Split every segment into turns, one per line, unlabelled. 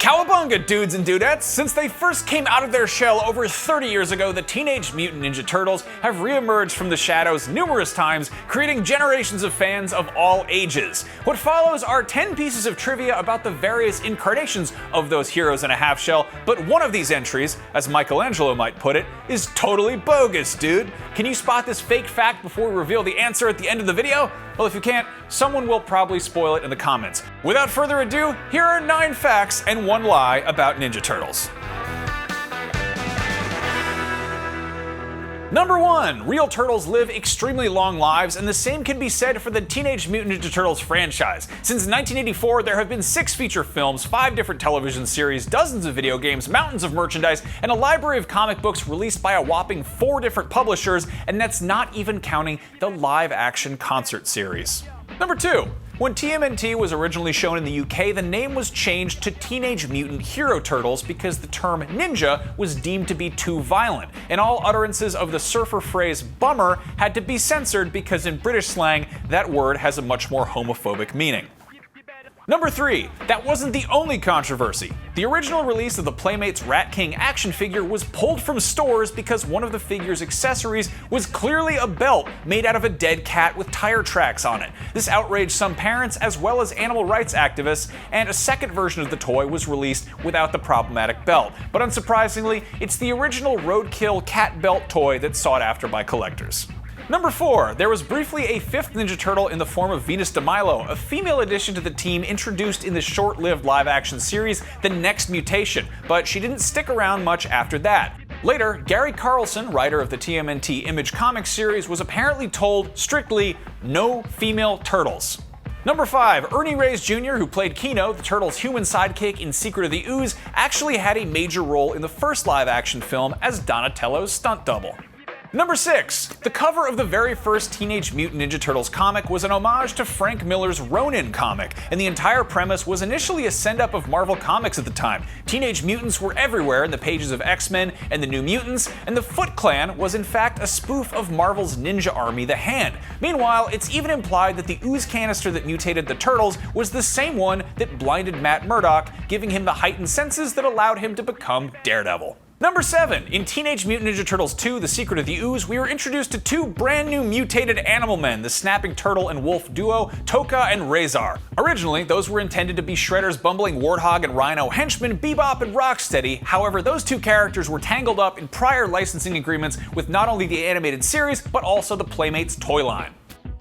Cowabunga, dudes and dudettes! Since they first came out of their shell over 30 years ago, the Teenage Mutant Ninja Turtles have re-emerged from the shadows numerous times, creating generations of fans of all ages. What follows are 10 pieces of trivia about the various incarnations of those heroes in a half shell, but one of these entries, as Michelangelo might put it, is totally bogus, dude. Can you spot this fake fact before we reveal the answer at the end of the video? Well, if you can't, someone will probably spoil it in the comments. Without further ado, here are 9 facts and 1 lie about Ninja Turtles. Number 1. Real turtles live extremely long lives, and the same can be said for the Teenage Mutant Ninja Turtles franchise. Since 1984, there have been 6 feature films, 5 different television series, dozens of video games, mountains of merchandise, and a library of comic books released by a whopping 4 different publishers, and that's not even counting the live-action concert series. Number 2. When TMNT was originally shown in the UK, the name was changed to Teenage Mutant Hero Turtles because the term ninja was deemed to be too violent, and all utterances of the surfer phrase bummer had to be censored because in British slang, that word has a much more homophobic meaning. Number 3. That wasn't the only controversy. The original release of the Playmates Rat King action figure was pulled from stores because one of the figure's accessories was clearly a belt made out of a dead cat with tire tracks on it. This outraged some parents as well as animal rights activists, and a second version of the toy was released without the problematic belt. But unsurprisingly, it's the original Roadkill cat belt toy that's sought after by collectors. Number 4. There was briefly a 5th Ninja Turtle in the form of Venus de Milo, a female addition to the team introduced in the short-lived live-action series The Next Mutation, but she didn't stick around much after that. Later, Gary Carlson, writer of the TMNT Image Comics series, was apparently told strictly, no female turtles. Number 5. Ernie Reyes Jr., who played Keno, the Turtles' human sidekick in Secret of the Ooze, actually had a major role in the first live-action film as Donatello's stunt double. Number 6. The cover of the very first Teenage Mutant Ninja Turtles comic was an homage to Frank Miller's Ronin comic, and the entire premise was initially a send-up of Marvel Comics at the time. Teenage Mutants were everywhere in the pages of X-Men and the New Mutants, and the Foot Clan was in fact a spoof of Marvel's Ninja Army, The Hand. Meanwhile, it's even implied that the ooze canister that mutated the Turtles was the same one that blinded Matt Murdock, giving him the heightened senses that allowed him to become Daredevil. Number 7. In Teenage Mutant Ninja Turtles 2, The Secret of the Ooze, we were introduced to 2 brand new mutated animal men, the snapping turtle and wolf duo, Tokka and Razor. Originally, those were intended to be Shredder's bumbling warthog and rhino henchmen, Bebop and Rocksteady. However, those 2 characters were tangled up in prior licensing agreements with not only the animated series, but also the Playmates toy line.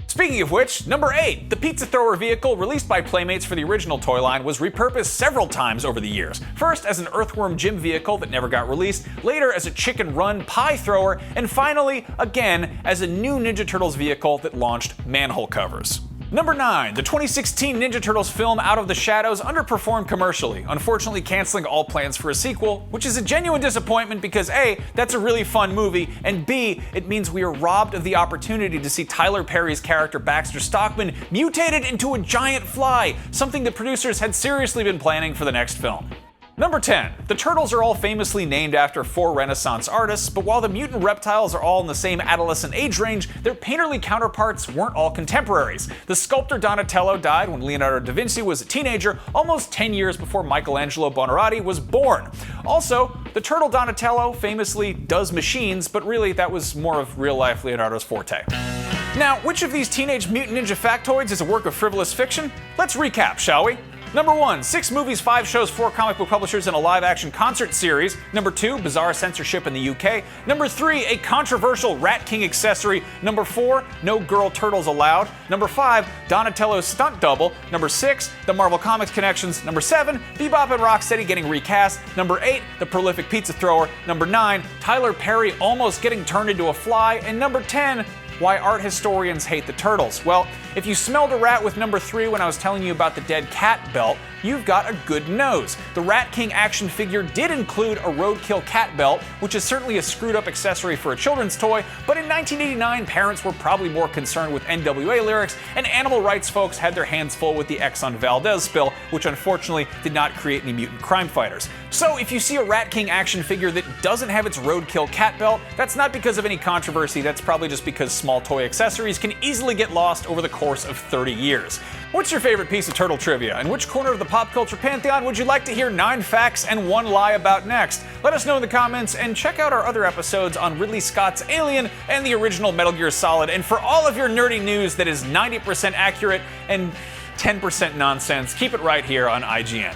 Speaking of which, number 8, the pizza thrower vehicle released by Playmates for the original toy line was repurposed several times over the years. First as an Earthworm Jim vehicle that never got released, later as a Chicken Run pie thrower, and finally, again, as a new Ninja Turtles vehicle that launched manhole covers. Number 9. The 2016 Ninja Turtles film Out of the Shadows underperformed commercially, unfortunately canceling all plans for a sequel, which is a genuine disappointment because A, that's a really fun movie, and B, it means we are robbed of the opportunity to see Tyler Perry's character Baxter Stockman mutated into a giant fly, something the producers had seriously been planning for the next film. Number 10. The Turtles are all famously named after 4 Renaissance artists, but while the mutant reptiles are all in the same adolescent age range, their painterly counterparts weren't all contemporaries. The sculptor Donatello died when Leonardo da Vinci was a teenager, almost 10 years before Michelangelo Buonarroti was born. Also, the turtle Donatello famously does machines, but really that was more of real-life Leonardo's forte. Now, which of these Teenage Mutant Ninja factoids is a work of frivolous fiction? Let's recap, shall we? Number 1. 6 movies, 5 shows, 4 comic book publishers, and a live-action concert series. Number 2. Bizarre censorship in the UK. Number 3. A controversial Rat King accessory. Number 4. No girl turtles allowed. Number 5. Donatello's stunt double. Number 6. The Marvel Comics connections. Number 7. Bebop and Rocksteady getting recast. Number 8. The prolific pizza thrower. Number 9. Tyler Perry almost getting turned into a fly. And number 10. Why art historians hate the Turtles. Well, if you smelled a rat with number 3 when I was telling you about the dead cat belt, you've got a good nose. The Rat King action figure did include a Roadkill cat belt, which is certainly a screwed up accessory for a children's toy, but in 1989 parents were probably more concerned with NWA lyrics, and animal rights folks had their hands full with the Exxon Valdez spill, which unfortunately did not create any mutant crime fighters. So if you see a Rat King action figure that doesn't have its Roadkill cat belt, that's not because of any controversy, that's probably just because small toy accessories can easily get lost over the course of 30 years. What's your favorite piece of turtle trivia, and which corner of the pop culture pantheon would you like to hear 9 facts and 1 lie about next? Let us know in the comments, and check out our other episodes on Ridley Scott's Alien and the original Metal Gear Solid. And for all of your nerdy news that is 90% accurate and 10% nonsense, keep it right here on IGN.